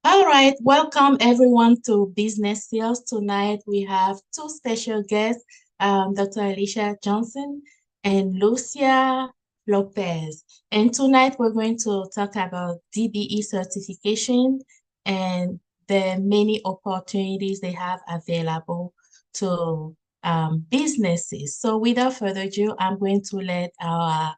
All right, welcome everyone to Business Sales. Tonight we have two special guests, Dr. Alicia Johnson and Lucia Lopez. And tonight we're going to talk about DBE certification and the many opportunities they have available to businesses. So without further ado, I'm going to let our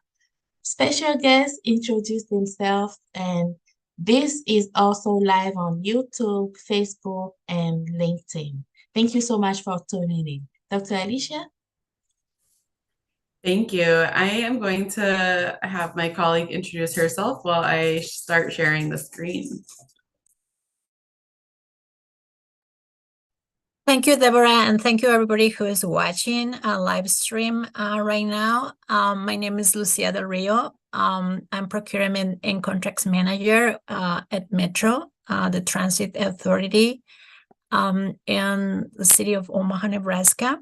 special guests introduce themselves, and this is also live on YouTube, Facebook, and LinkedIn. Thank you so much for tuning in. Dr. Alicia? Thank you. I am going to have my colleague introduce herself while I start sharing the screen. Thank you, Deborah, and thank you everybody who is watching a live stream right now. My name is Lucia Del Rio. I'm Procurement and Contracts Manager at Metro, the Transit Authority in the city of Omaha, Nebraska.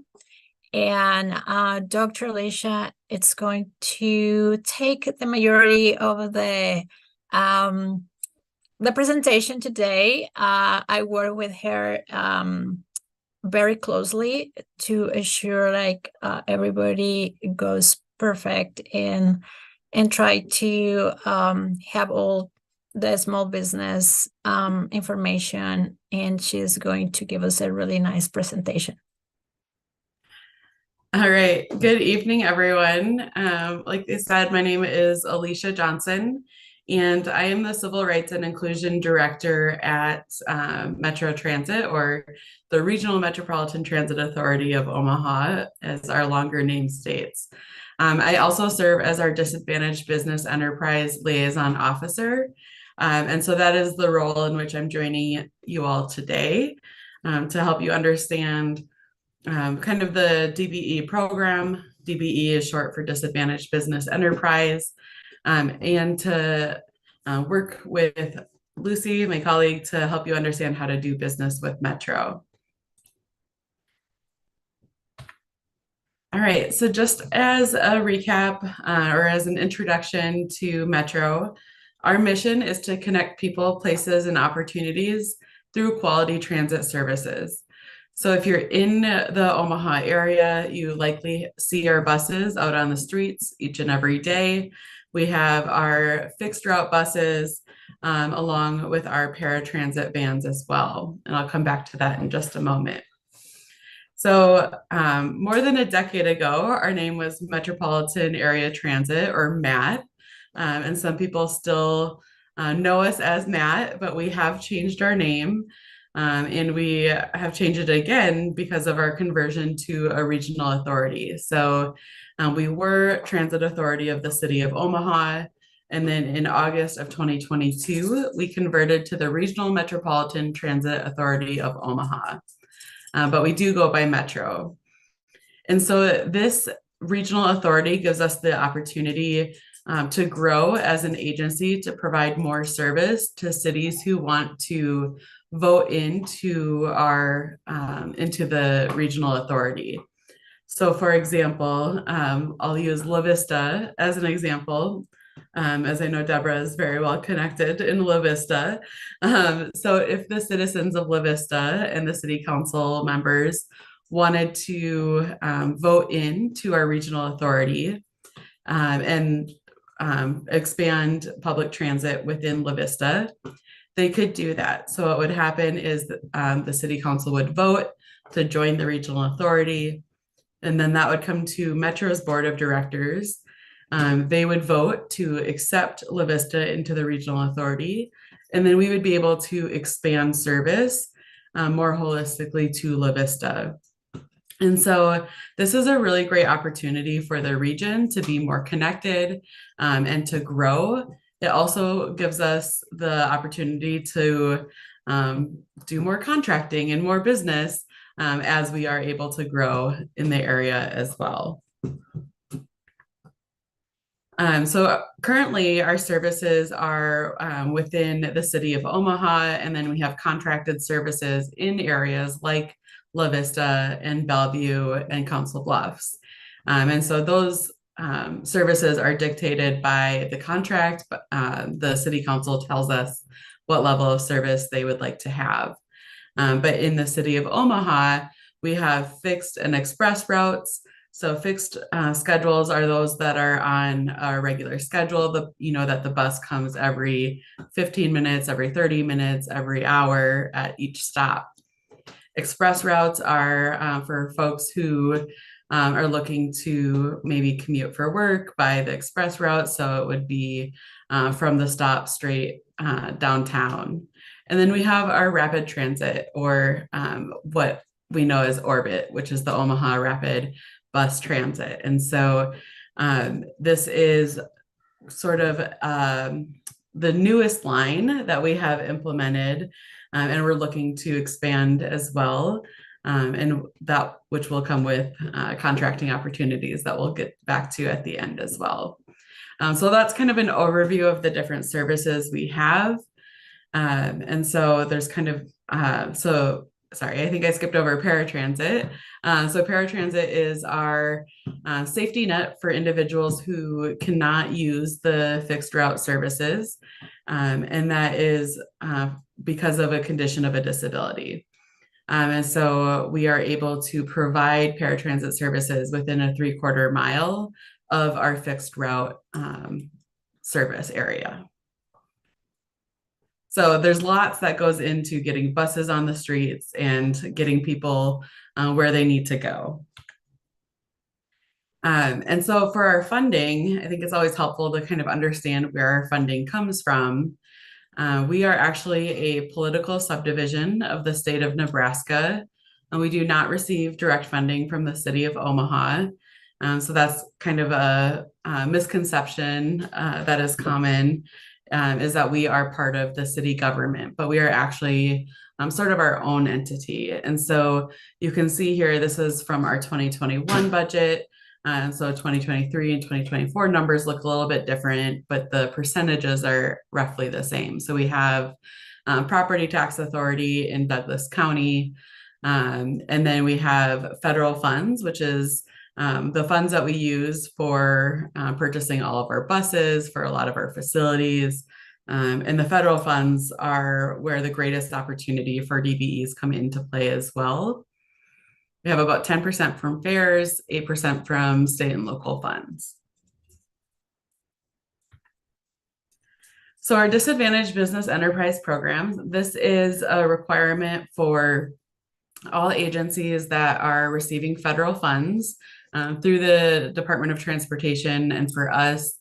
And Dr. Alicia, it's going to take the majority of the presentation today. I work with her very closely to assure everybody goes perfect and try to have all the small business information, and she's going to give us a really nice presentation. All right. Good evening, everyone. Like they said, my name is Alicia Johnson, and I am the Civil Rights and Inclusion Director at Metro Transit, or the Regional Metropolitan Transit Authority of Omaha, as our longer name states. I also serve as our Disadvantaged Business Enterprise Liaison Officer. And so that is the role in which I'm joining you all today to help you understand kind of the DBE program. DBE is short for Disadvantaged Business Enterprise, and to work with Lucy, my colleague, to help you understand how to do business with Metro. All right, so just as a recap or as an introduction to Metro, our mission is to connect people, places, and opportunities through quality transit services. So if you're in the Omaha area, you likely see our buses out on the streets each and every day. We have our fixed route buses along with our paratransit vans as well. And I'll come back to that in just a moment. So more than a decade ago, our name was Metropolitan Area Transit, or MAT. And some people still know us as MAT, but we have changed our name. And we have changed it again because of our conversion to a regional authority. So we were Transit Authority of the City of Omaha. And then in August of 2022, we converted to the Regional Metropolitan Transit Authority of Omaha. But we do go by Metro. And so this regional authority gives us the opportunity to grow as an agency to provide more service to cities who want to vote into into the regional authority. So for example, I'll use La Vista as an example, as I know Deborah is very well connected in La Vista. So if the citizens of La Vista and the city council members wanted to vote into our regional authority and expand public transit within La Vista, they could do that. So what would happen is that, the city council would vote to join the regional authority, and then that would come to Metro's board of directors. They would vote to accept La Vista into the regional authority, and then we would be able to expand service more holistically to La Vista. And so this is a really great opportunity for the region to be more connected and to grow. It also gives us the opportunity to do more contracting and more business as we are able to grow in the area as well. So currently our services are within the city of Omaha, and then we have contracted services in areas like La Vista and Bellevue and Council Bluffs. And so those services are dictated by the contract. The city council tells us what level of service they would like to have. But in the city of Omaha, we have fixed and express routes. So fixed schedules are those that are on a regular schedule, that the bus comes every 15 minutes, every 30 minutes, every hour at each stop. Express routes are for folks who are looking to maybe commute for work by the express route. So it would be from the stop straight downtown. And then we have our rapid transit, or what we know as Orbit, which is the Omaha Rapid Bus Transit. And so this is sort of the newest line that we have implemented, and we're looking to expand as well. And that which will come with contracting opportunities that we'll get back to at the end as well. So that's kind of an overview of the different services we have. And so there's kind of, sorry, I think I skipped over paratransit. So paratransit is our safety net for individuals who cannot use the fixed route services. And that is because of a condition of a disability. And so we are able to provide paratransit services within a 3/4 mile of our fixed route service area. So there's lots that goes into getting buses on the streets and getting people where they need to go. And so for our funding, I think it's always helpful to kind of understand where our funding comes from. We are actually a political subdivision of the state of Nebraska, and we do not receive direct funding from the city of Omaha. So that's kind of a misconception that is common, is that we are part of the city government, but we are actually sort of our own entity. And so you can see here, this is from our 2021 budget. And so 2023 and 2024 numbers look a little bit different, but the percentages are roughly the same. So we have property tax authority in Douglas County. And then we have federal funds, which is the funds that we use for purchasing all of our buses, for a lot of our facilities. And the federal funds are where the greatest opportunity for DBEs come into play as well. We have about 10% from fares, 8% from state and local funds. So our disadvantaged business enterprise program, this is a requirement for all agencies that are receiving federal funds through the Department of Transportation. And for us,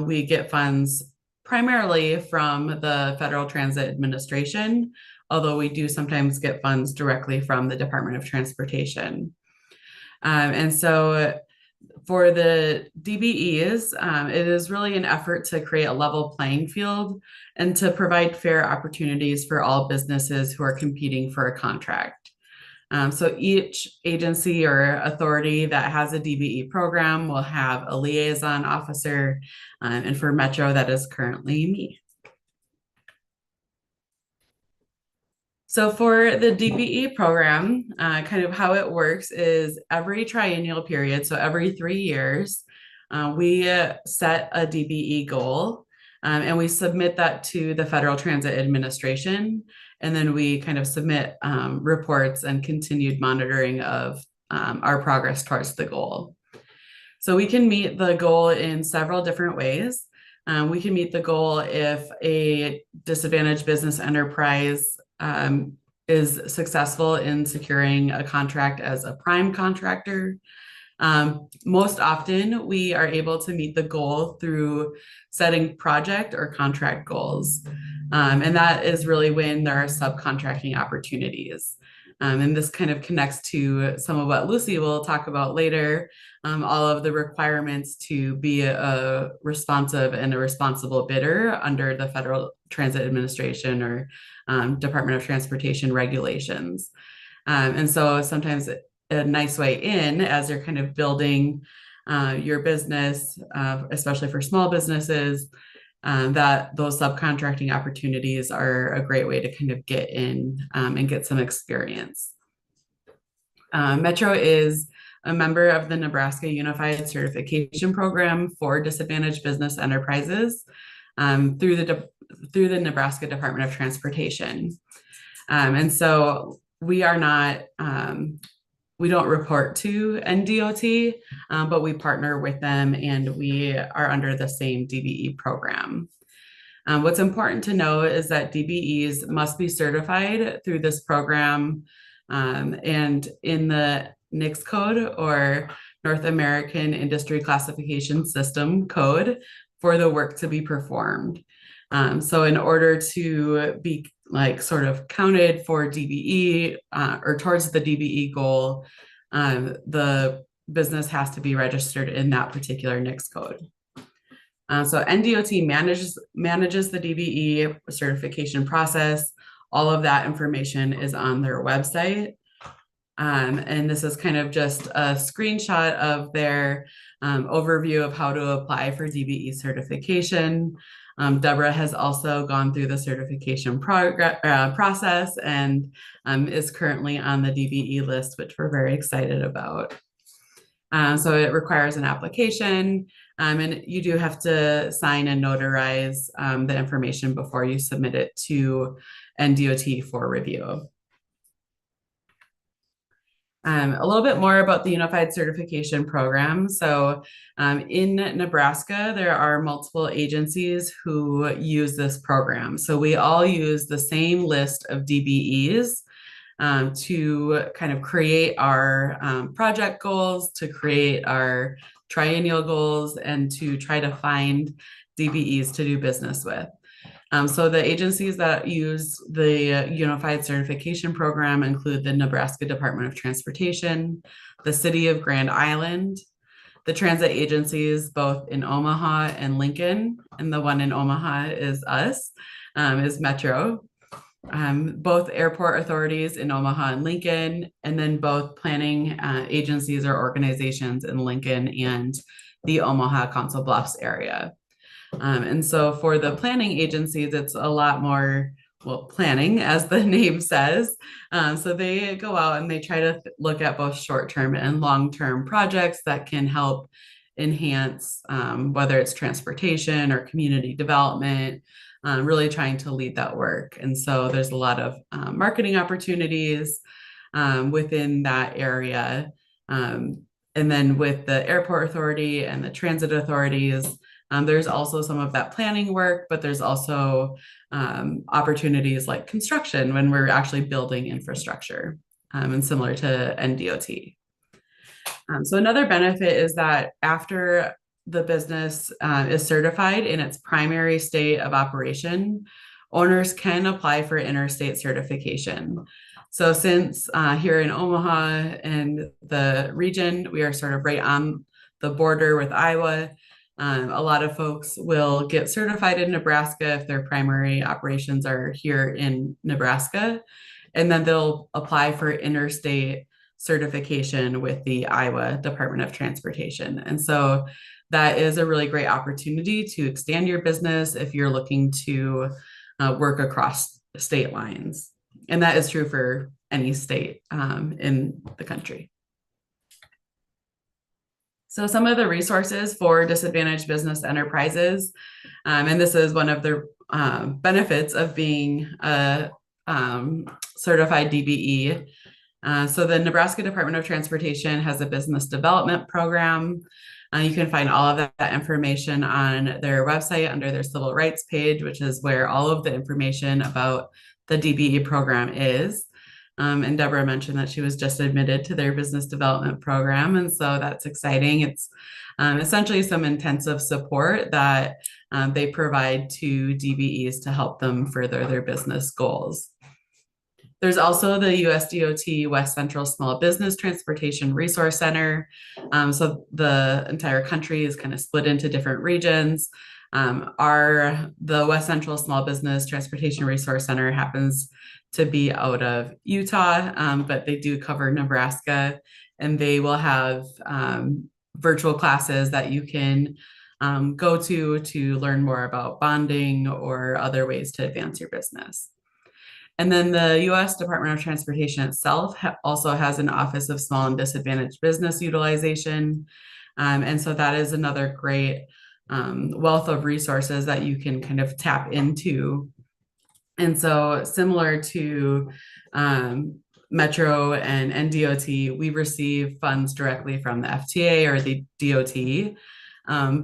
we get funds primarily from the Federal Transit Administration, although we do sometimes get funds directly from the Department of Transportation. And so for the DBEs, it is really an effort to create a level playing field and to provide fair opportunities for all businesses who are competing for a contract. So each agency or authority that has a DBE program will have a liaison officer, and for Metro, that is currently me. So for the DBE program, kind of how it works is every triennial period, so every 3 years, we set a DBE goal, and we submit that to the Federal Transit Administration. And then we kind of submit reports and continued monitoring of our progress towards the goal. So we can meet the goal in several different ways. We can meet the goal if a disadvantaged business enterprise is successful in securing a contract as a prime contractor. Most often, we are able to meet the goal through setting project or contract goals. And that is really when there are subcontracting opportunities. And this kind of connects to some of what Lucy will talk about later, all of the requirements to be a responsive and a responsible bidder under the Federal Transit Administration or Department of Transportation regulations. And so sometimes a nice way in, as you're kind of building your business, especially for small businesses, that those subcontracting opportunities are a great way to kind of get in and get some experience. Metro is a member of the Nebraska Unified Certification Program for Disadvantaged Business Enterprises. Through the through the Nebraska Department of Transportation. And so we are not, we don't report to NDOT, but we partner with them and we are under the same DBE program. What's important to know is that DBEs must be certified through this program and in the NICS code, or North American Industry Classification System code, for the work to be performed. So in order to be like sort of counted for DBE or towards the DBE goal, the business has to be registered in that particular NICS code. So NDOT manages the DBE certification process. All of that information is on their website. And this is kind of just a screenshot of their overview of how to apply for DBE certification. Deborah has also gone through the certification process and is currently on the DBE list, which we're very excited about. So it requires an application, and you do have to sign and notarize the information before you submit it to NDOT for review. A little bit more about the Unified Certification Program. So in Nebraska, there are multiple agencies who use this program. So we all use the same list of DBEs to kind of create our project goals, to create our triennial goals, and to try to find DBEs to do business with. So the agencies that use the Unified Certification Program include the Nebraska Department of Transportation, the City of Grand Island, the transit agencies both in Omaha and Lincoln, and the one in Omaha is us, is Metro. Both airport authorities in Omaha and Lincoln, and then both planning agencies or organizations in Lincoln and the Omaha Council Bluffs area. And so for the planning agencies, it's a lot more, well, planning, as the name says. So they go out and they try to look at both short-term and long-term projects that can help enhance whether it's transportation or community development, really trying to lead that work. And so there's a lot of marketing opportunities within that area. And then with the airport authority and the transit authorities, there's also some of that planning work, but there's also opportunities like construction when we're actually building infrastructure, and similar to NDOT. So another benefit is that after the business is certified in its primary state of operation, owners can apply for interstate certification. So since here in Omaha and the region, we are sort of right on the border with Iowa, a lot of folks will get certified in Nebraska if their primary operations are here in Nebraska, and then they'll apply for interstate certification with the Iowa Department of Transportation. And so that is a really great opportunity to expand your business if you're looking to work across state lines. And that is true for any state in the country. So some of the resources for disadvantaged business enterprises, and this is one of the benefits of being a certified DBE. So the Nebraska Department of Transportation has a business development program. You can find all of that information on their website under their civil rights page, which is where all of the information about the DBE program is. And Deborah mentioned that she was just admitted to their business development program. And so that's exciting. It's essentially some intensive support that they provide to DBEs to help them further their business goals. There's also the USDOT West Central Small Business Transportation Resource Center. So the entire country is kind of split into different regions. The West Central Small Business Transportation Resource Center happens to be out of Utah, but they do cover Nebraska, and they will have virtual classes that you can go to learn more about bonding or other ways to advance your business. And then the U.S. Department of Transportation itself also has an Office of Small and Disadvantaged Business Utilization. And so that is another great wealth of resources that you can kind of tap into. And so similar to Metro and DOT, we receive funds directly from the FTA or the DOT,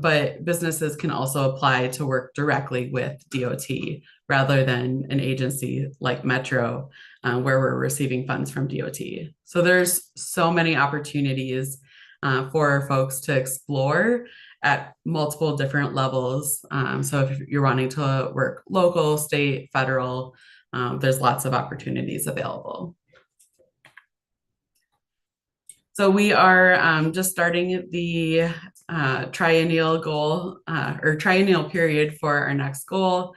but businesses can also apply to work directly with DOT rather than an agency like Metro, where we're receiving funds from DOT. So there's so many opportunities for folks to explore at multiple different levels. So if you're wanting to work local, state, federal, there's lots of opportunities available. So we are just starting the triennial goal or triennial period for our next goal,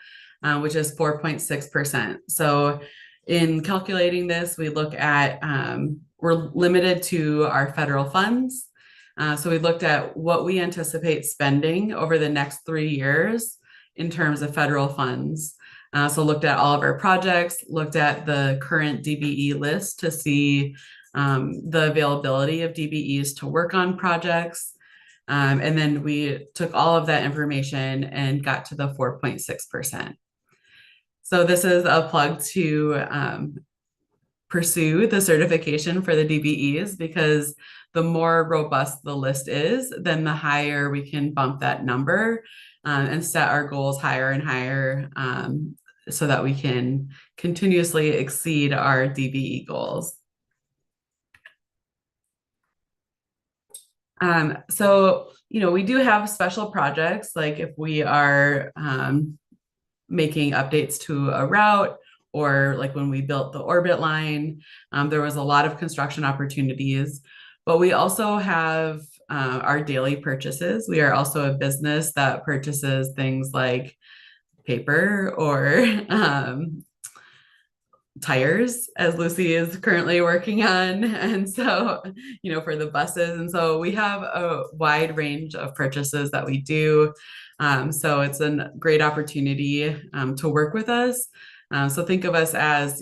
which is 4.6%. So in calculating this, we look at, we're limited to our federal funds. So we looked at what we anticipate spending over the next 3 years in terms of federal funds. So looked at all of our projects, looked at the current DBE list to see the availability of DBEs to work on projects. And then we took all of that information and got to the 4.6%. So this is a plug to pursue the certification for the DBEs, because the more robust the list is, then the higher we can bump that number and set our goals higher and higher so that we can continuously exceed our DBE goals. So, we do have special projects, like if we are making updates to a route, or like when we built the orbit line, there was a lot of construction opportunities, but we also have our daily purchases. We are also a business that purchases things like paper or tires, as Lucy is currently working on. And so, for the buses. And so we have a wide range of purchases that we do. So it's a great opportunity to work with us. So think of us as,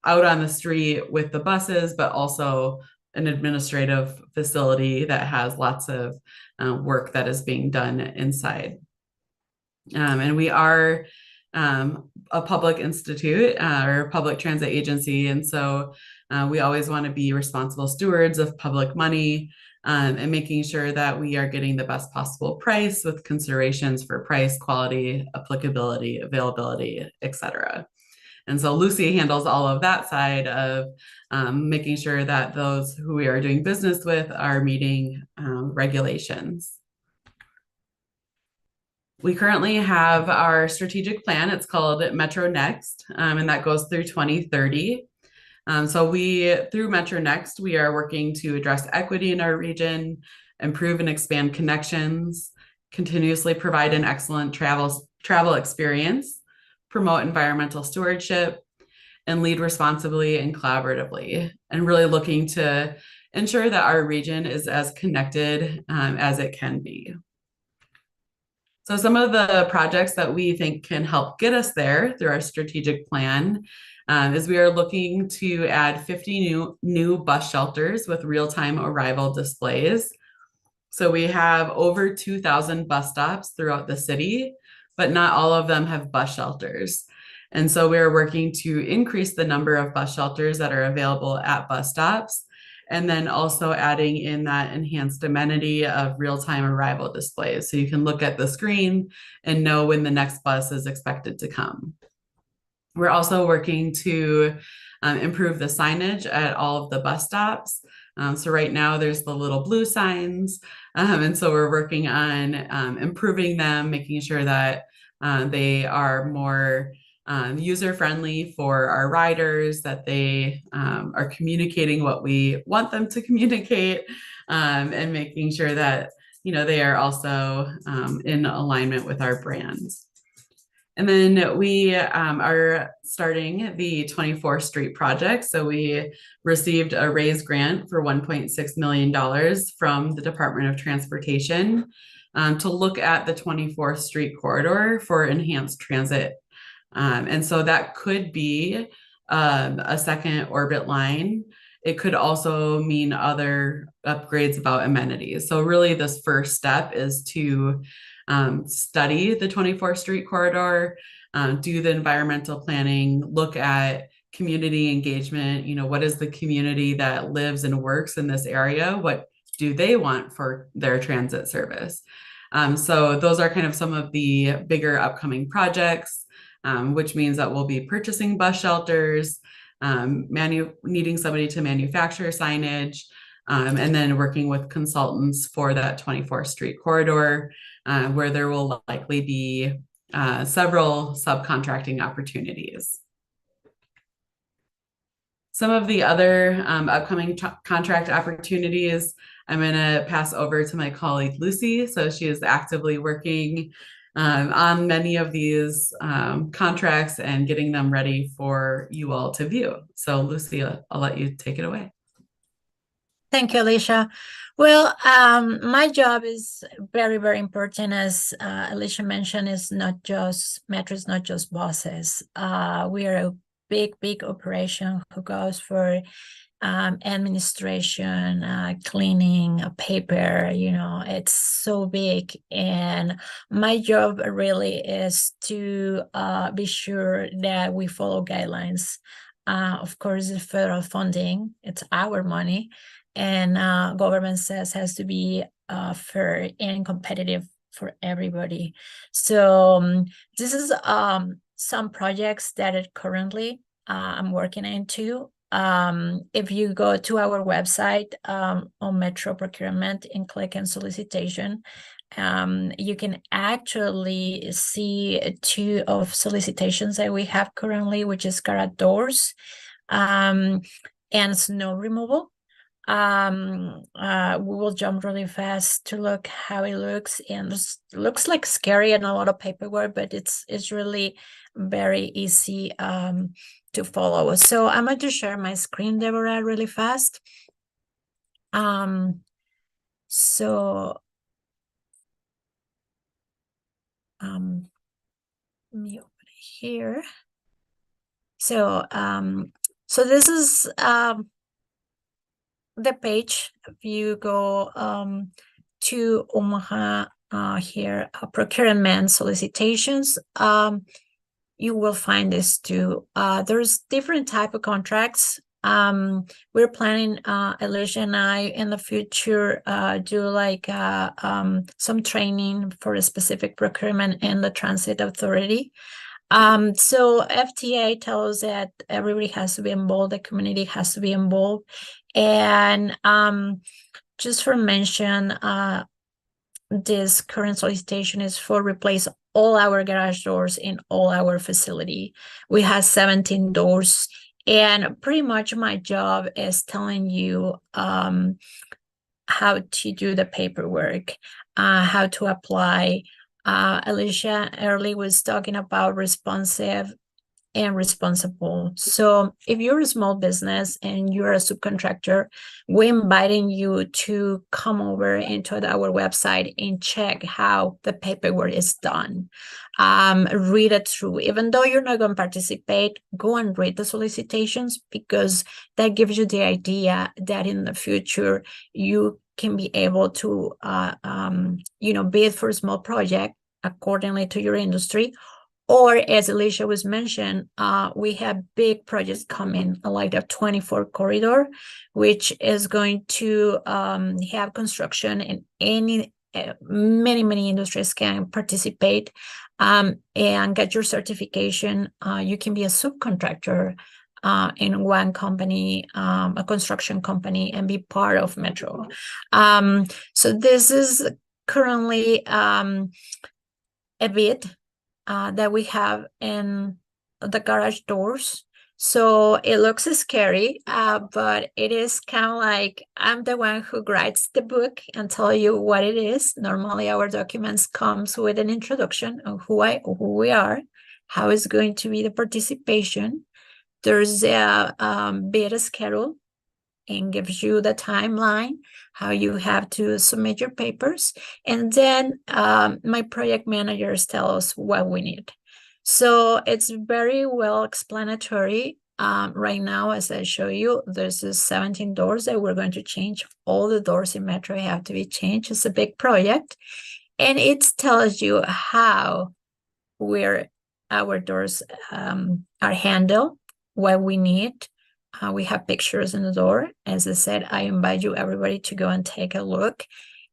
out on the street with the buses, but also an administrative facility that has lots of work that is being done inside. And we are a public institute or a public transit agency. And so we always want to be responsible stewards of public money and making sure that we are getting the best possible price with considerations for price, quality, applicability, availability, etc. And so Lucy handles all of that side of making sure that those who we are doing business with are meeting regulations. We currently have our strategic plan. It's called Metro Next, and that goes through 2030. So through Metro Next, we are working to address equity in our region, improve and expand connections, continuously provide an excellent travel experience, promote environmental stewardship, and lead responsibly and collaboratively, and really looking to ensure that our region is as connected as it can be. So some of the projects that we think can help get us there through our strategic plan is we are looking to add 50 new bus shelters with real-time arrival displays. So we have over 2,000 bus stops throughout the city, but not all of them have bus shelters. And so we're working to increase the number of bus shelters that are available at bus stops, and then also adding in that enhanced amenity of real-time arrival displays. So you can look at the screen and know when the next bus is expected to come. We're also working to improve the signage at all of the bus stops. So right now there's the little blue signs. And so we're working on improving them, making sure that they are more user-friendly for our riders, that they are communicating what we want them to communicate, and making sure that they are also in alignment with our brands. And then we are starting the 24th Street project. So we received a raise grant for $1.6 million from the Department of Transportation to look at the 24th Street corridor for enhanced transit. And so that could be a second orbit line. It could also mean other upgrades about amenities. So really this first step is to study the 24th Street corridor, do the environmental planning, look at community engagement. What is the community that lives and works in this area? What do they want for their transit service? So those are kind of some of the bigger upcoming projects, which means that we'll be purchasing bus shelters, needing somebody to manufacture signage, and then working with consultants for that 24th Street corridor, where there will likely be several subcontracting opportunities. Some of the other upcoming contract opportunities, I'm going to pass over to my colleague Lucy. So she is actively working on many of these contracts and getting them ready for you all to view. So Lucy, I'll let you take it away. Thank you, Alicia. Well, my job is very, very important. As Alicia mentioned, it's not just Metro, it's not just buses. We are a big operation who goes for administration, cleaning, paper, it's so big. And my job really is to be sure that we follow guidelines. Of course, the federal funding, it's our money. And government says has to be fair and competitive for everybody. So this is some projects that currently I'm working into. If you go to our website on Metro Procurement and click on solicitation, you can actually see 2 of solicitations that we have currently, which is garage doors and snow removal. We will jump really fast to look how it looks, and it looks like scary and a lot of paperwork, but it's really very easy to follow. So I'm going to share my screen, Deborah, really fast. Me over here. So this is the page. If you go to Omaha here, procurement solicitations, you will find this too. There's different type of contracts. We're planning, Alicia and I, in the future, do like some training for a specific procurement in the transit authority. So FTA tells that everybody has to be involved, the community has to be involved. And just for mention, this current solicitation is for replace all our garage doors in all our facility. We have 17 doors, and pretty much my job is telling you how to do the paperwork, how to apply. Alicia earlier was talking about responsive and responsible. So if you're a small business and you're a subcontractor, we're inviting you to come over into our website and check how the paperwork is done. Read it through. Even though you're not going to participate, go and read the solicitations, because that gives you the idea that in the future you can be able to bid for a small project accordingly to your industry. Or, as Alicia was mentioned, we have big projects coming, like the 24 corridor, which is going to have construction, and many industries can participate and get your certification. You can be a subcontractor in one company, a construction company, and be part of Metro. So this is currently a bid that we have in the garage doors. So it looks scary, but it is kind of like I'm the one who writes the book and tell you what it is. Normally our documents comes with an introduction of who we are, how is going to be the participation. There's a bid schedule and gives you the timeline, how you have to submit your papers. And then my project managers tell us what we need. So it's very well explanatory. Right now, as I show you, there's 17 doors that we're going to change. All the doors in Metro have to be changed. It's a big project. And it tells you how our doors are handled, what we need. We have pictures in the door. As I said, I invite you everybody to go and take a look.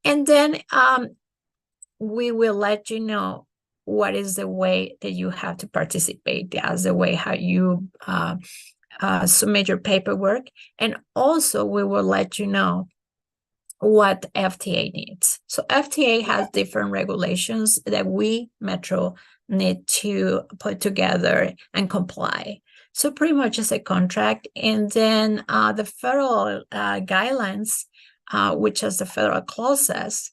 And then we will let you know what is the way that you have to participate, as the way how you submit your paperwork. And also we will let you know what FTA needs. So FTA has different regulations that we, Metro, need to put together and comply. So pretty much it's a contract. And then the federal guidelines, which is the federal clauses,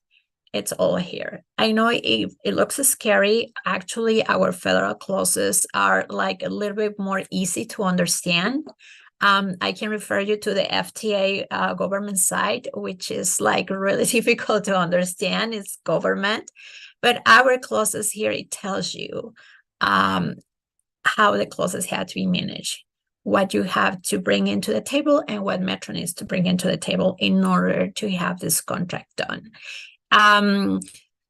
it's all here. I know it looks scary. Actually, our federal clauses are like a little bit more easy to understand. I can refer you to the FTA government site, which is like really difficult to understand. It's government, but our clauses here, it tells you how the clauses have to be managed, what you have to bring into the table, and what Metro needs to bring into the table in order to have this contract done.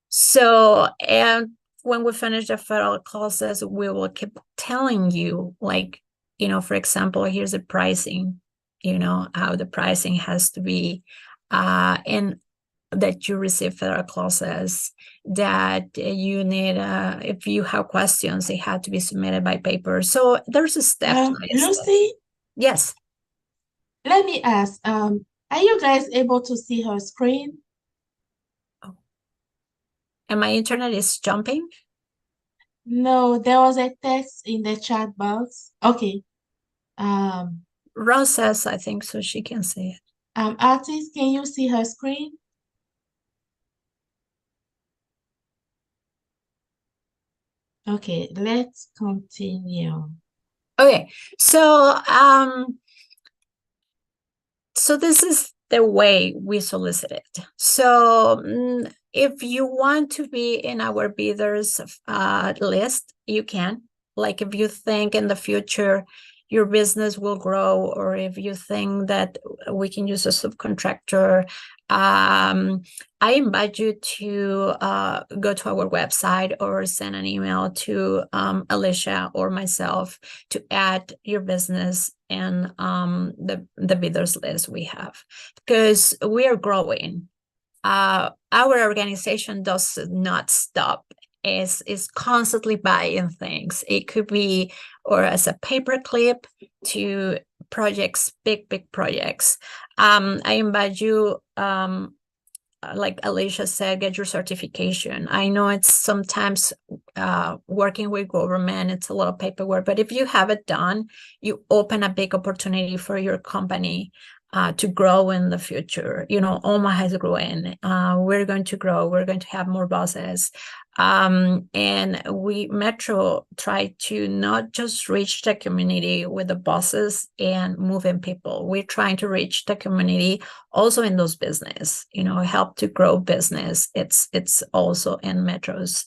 So, and when we finish the federal clauses, we will keep telling you, like, for example, here's the pricing, how the pricing has to be, and that you receive federal clauses, that you need, if you have questions, they have to be submitted by paper. So there's a step. Lucy? Yes. Let me ask, are you guys able to see her screen? And my internet is jumping? No, there was a text in the chat box. Okay. Rose says, I think so, she can see it. Artist, can you see her screen? Okay, let's continue. Okay, so this is the way we solicit it. So if you want to be in our bidders list, you can. Like if you think in the future your business will grow, or if you think that we can use a subcontractor, I invite you to go to our website or send an email to Alicia or myself to add your business in the bidders list we have, because we are growing. Our organization does not stop. Is constantly buying things. It could be, or as a paperclip, to projects, big projects. I invite you, like Alicia said, get your certification. I know it's sometimes working with government, it's a lot of paperwork, but if you have it done, you open a big opportunity for your company to grow in the future. Omaha is growing. We're going to grow. We're going to have more buses. And we, Metro, try to not just reach the community with the buses and moving people. We're trying to reach the community also in those business, help to grow business. It's also in Metro's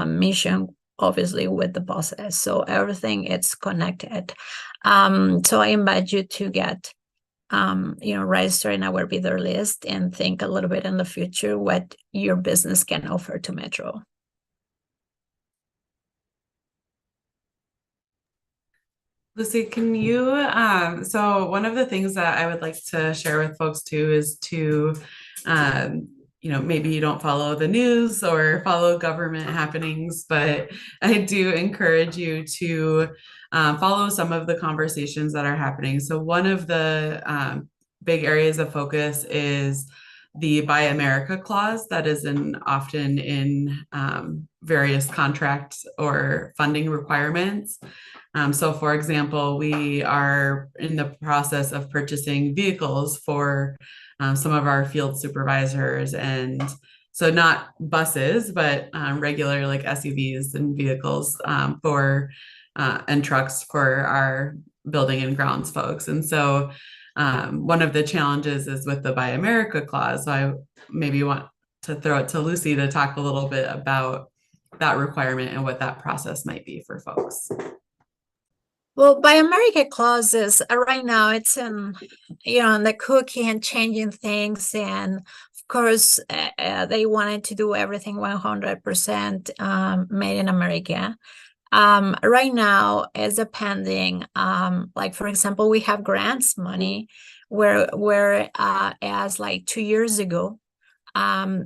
mission, obviously, with the buses. So everything, it's connected. So I invite you to get register in our bidder list and think a little bit in the future what your business can offer to Metro. Lucy, can you, so one of the things that I would like to share with folks too is to, maybe you don't follow the news or follow government happenings, but I do encourage you to follow some of the conversations that are happening. So one of the big areas of focus is the Buy America clause that is often in various contracts or funding requirements. So for example, we are in the process of purchasing vehicles for some of our field supervisors, and so not buses, but regular like SUVs and vehicles and trucks for our building and grounds folks. And so one of the challenges is with the Buy America clause. So I maybe want to throw it to Lucy to talk a little bit about that requirement and what that process might be for folks. Well, Buy America clauses right now, it's in the cookie and changing things. And of course, they wanted to do everything 100% made in America. Right now is depending, like for example, we have grants money where as like 2 years ago.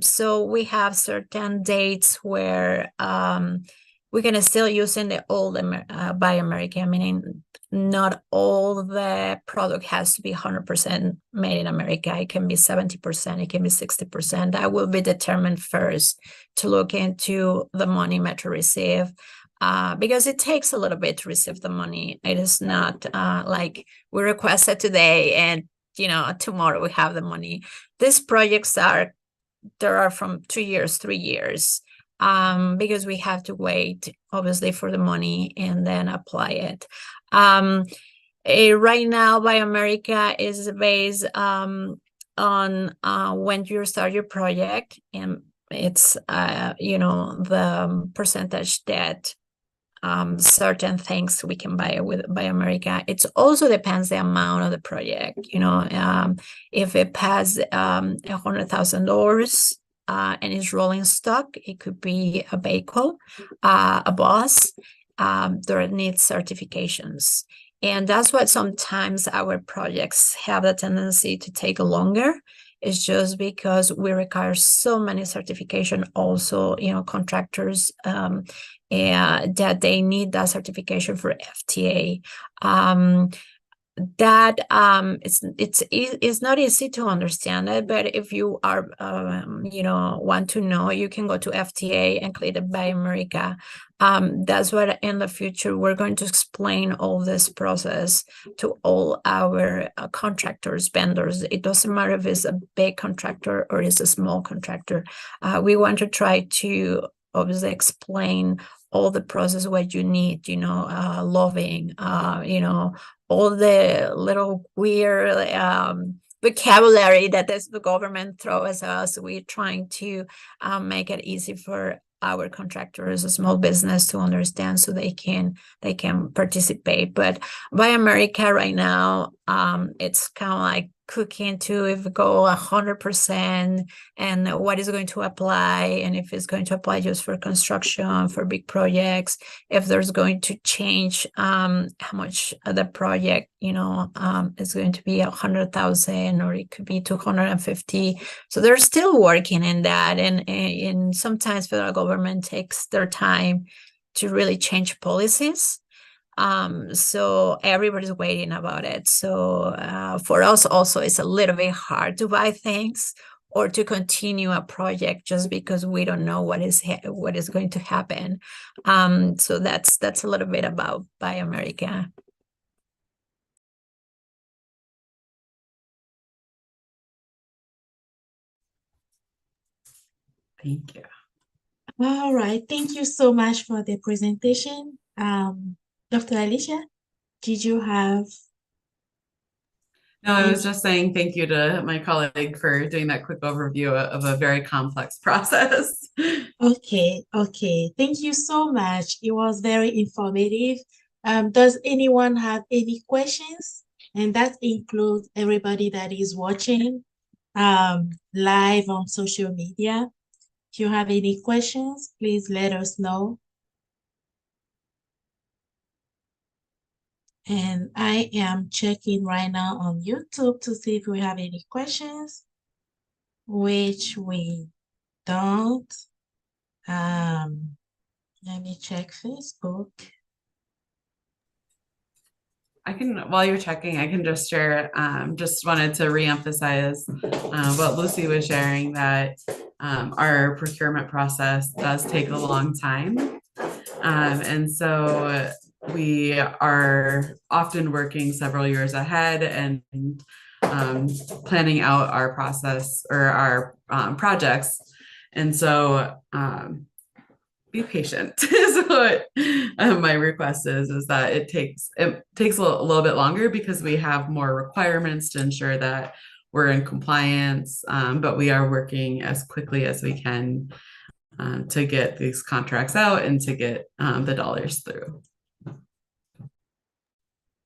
So we have certain dates where we're gonna still using the old Buy America, meaning not all the product has to be 100% made in America. It can be 70%, it can be 60%. That will be determined first to look into the money Metro receive. Because it takes a little bit to receive the money. It is not like we requested today and tomorrow we have the money. These projects are from 2 years, 3 years, because we have to wait obviously for the money and then apply it. Right now, Buy America is based on when you start your project, and it's the percentage that certain things we can buy with Buy America. It also depends the amount of the project. If it has $100,000 and is rolling stock, it could be a vehicle, a bus. There needs certifications, and that's what sometimes our projects have the tendency to take longer. It's just because we require so many certification. Also, contractors that they need that certification for FTA. That it's not easy to understand it, but if you are want to know, you can go to FTA and click the Buy America. That's what in the future we're going to explain all this process to all our contractors, vendors. It doesn't matter if it's a big contractor or it's a small contractor. We want to try to obviously explain all the process, what you need, lobbying, all the little weird vocabulary that the government throws at us. We're trying to make it easy for our contractors, a small business, to understand so they can participate. But Buy America right now, it's kind of like cooking to if we go 100% and what is going to apply, and if it's going to apply just for construction, for big projects, if there's going to change how much the project is going to be 100,000 or it could be 250. So they're still working in that, and sometimes federal government takes their time to really change policies. So everybody's waiting about it. So for us also, it's a little bit hard to buy things or to continue a project just because we don't know what is going to happen. So that's a little bit about Buy America. Thank you. All right. Thank you so much for the presentation. Dr. Alicia, did you have? No, I was just saying thank you to my colleague for doing that quick overview of a very complex process. Okay. Thank you so much. It was very informative. Does anyone have any questions? And that includes everybody that is watching live on social media. If you have any questions, please let us know. And I am checking right now on YouTube to see if we have any questions, which we don't. Let me check Facebook. While you're checking, I can just share, just wanted to reemphasize what Lucy was sharing, that our procurement process does take a long time. And so we are often working several years ahead and planning out our process or our projects. And so be patient is what my request is that it takes a little bit longer because we have more requirements to ensure that we're in compliance, but we are working as quickly as we can to get these contracts out and to get the dollars through.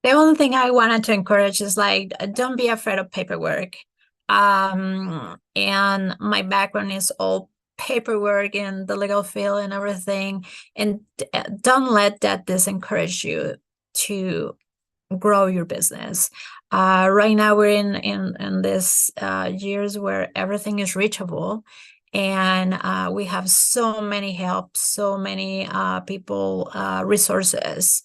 The only thing I wanted to encourage is don't be afraid of paperwork. And my background is all paperwork in the legal field and everything. And don't let that discourage you to grow your business. Right now we're in this years where everything is reachable, and we have so many help, so many people, resources.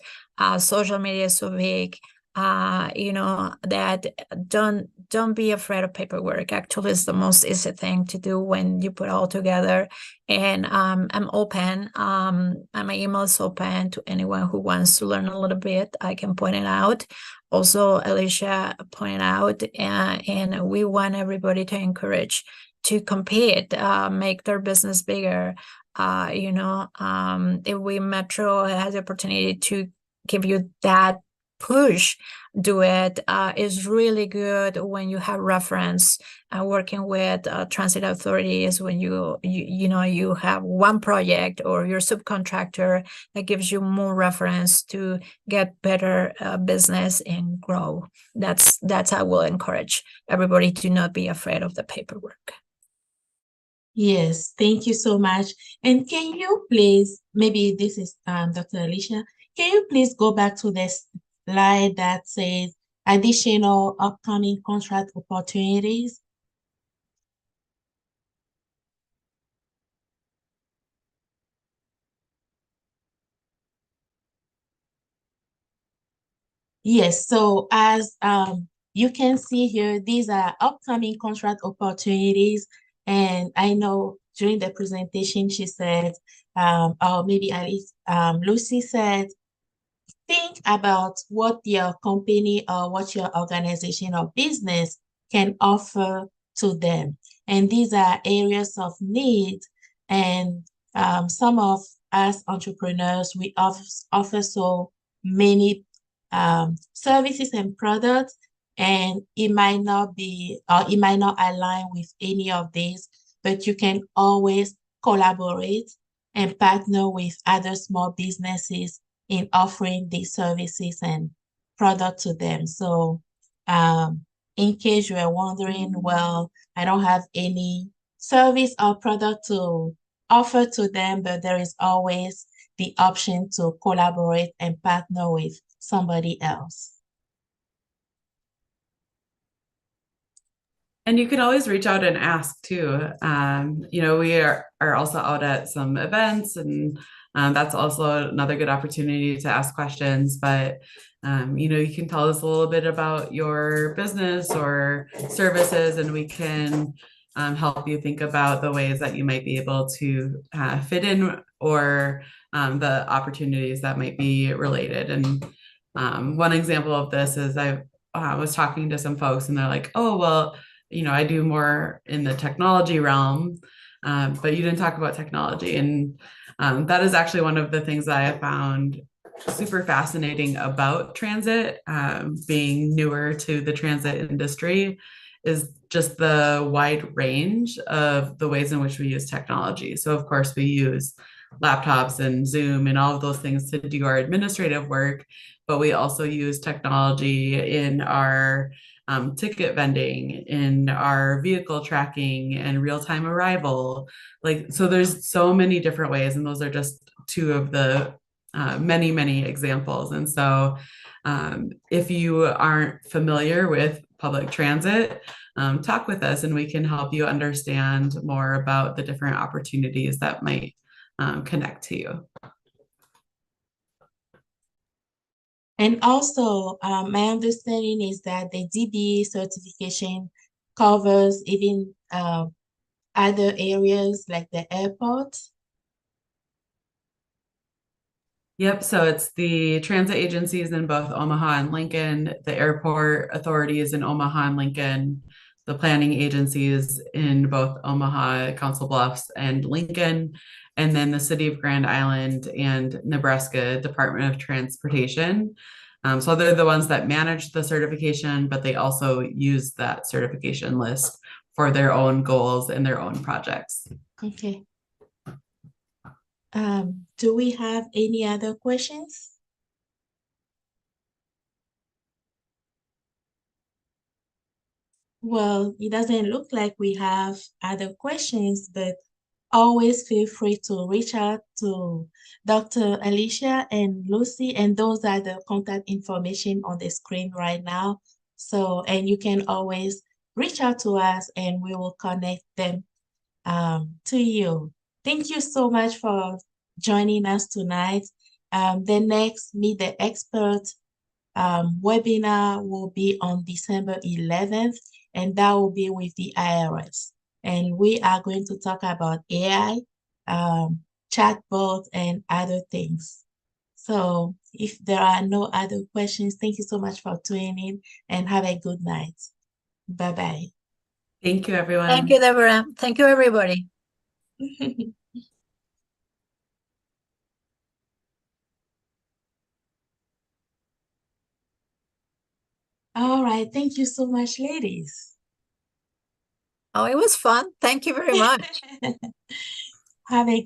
Social media is so big, that don't be afraid of paperwork. Actually, it's the most easy thing to do when you put it all together. And I'm open. My email is open to anyone who wants to learn a little bit. I can point it out. Also, Alicia pointed out, and we want everybody to encourage to compete, make their business bigger. If we Metro has the opportunity to give you that push, do it. Is really good when you have reference. Working with transit authorities, when you have one project or your subcontractor, that gives you more reference to get better business and grow. That's I will encourage everybody to not be afraid of the paperwork. Yes, thank you so much. And can you please, maybe this is Dr. Alicia, can you please go back to this slide that says additional upcoming contract opportunities? Yes, so as you can see here, these are upcoming contract opportunities. And I know during the presentation, she said, or maybe at least Lucy said, think about what your company or what your organization or business can offer to them. And these are areas of need. And some of us entrepreneurs, we offer so many services and products, and it might not be, or it might not align with any of these, but you can always collaborate and partner with other small businesses in offering these services and products to them. So in case you are wondering, well, I don't have any service or product to offer to them, but there is always the option to collaborate and partner with somebody else. And you can always reach out and ask too. We are also out at some events, and that's also another good opportunity to ask questions. But you can tell us a little bit about your business or services, and we can help you think about the ways that you might be able to fit in, or the opportunities that might be related. And one example of this is I was talking to some folks, and they're like, oh, well, I do more in the technology realm, but you didn't talk about technology. And that is actually one of the things that I have found super fascinating about transit, being newer to the transit industry, is just the wide range of the ways in which we use technology. So of course we use laptops and Zoom and all of those things to do our administrative work, but we also use technology in our ticket vending, in our vehicle tracking and real-time arrival. So there's so many different ways, and those are just two of the many, many examples. And so if you aren't familiar with public transit, talk with us and we can help you understand more about the different opportunities that might connect to you. And also, my understanding is that the DBE certification covers even other areas like the airport. Yep, so it's the transit agencies in both Omaha and Lincoln, the airport authorities in Omaha and Lincoln, the planning agencies in both Omaha, Council Bluffs, and Lincoln, and then the City of Grand Island and Nebraska Department of Transportation. So they're the ones that manage the certification, but they also use that certification list for their own goals and their own projects. Okay. Do we have any other questions? Well, it doesn't look like we have other questions, but always feel free to reach out to Dr. Alicia and Lucy, and those are the contact information on the screen right now. So, and you can always reach out to us and we will connect them to you. Thank you so much for joining us tonight. The next Meet the Expert webinar will be on December 11th, and that will be with the IRS. And we are going to talk about AI, chatbot, and other things. So if there are no other questions, thank you so much for tuning in and have a good night. Bye-bye. Thank you, everyone. Thank you, Deborah. Thank you, everybody. All right. Thank you so much, ladies. Oh, it was fun. Thank you very much. Have a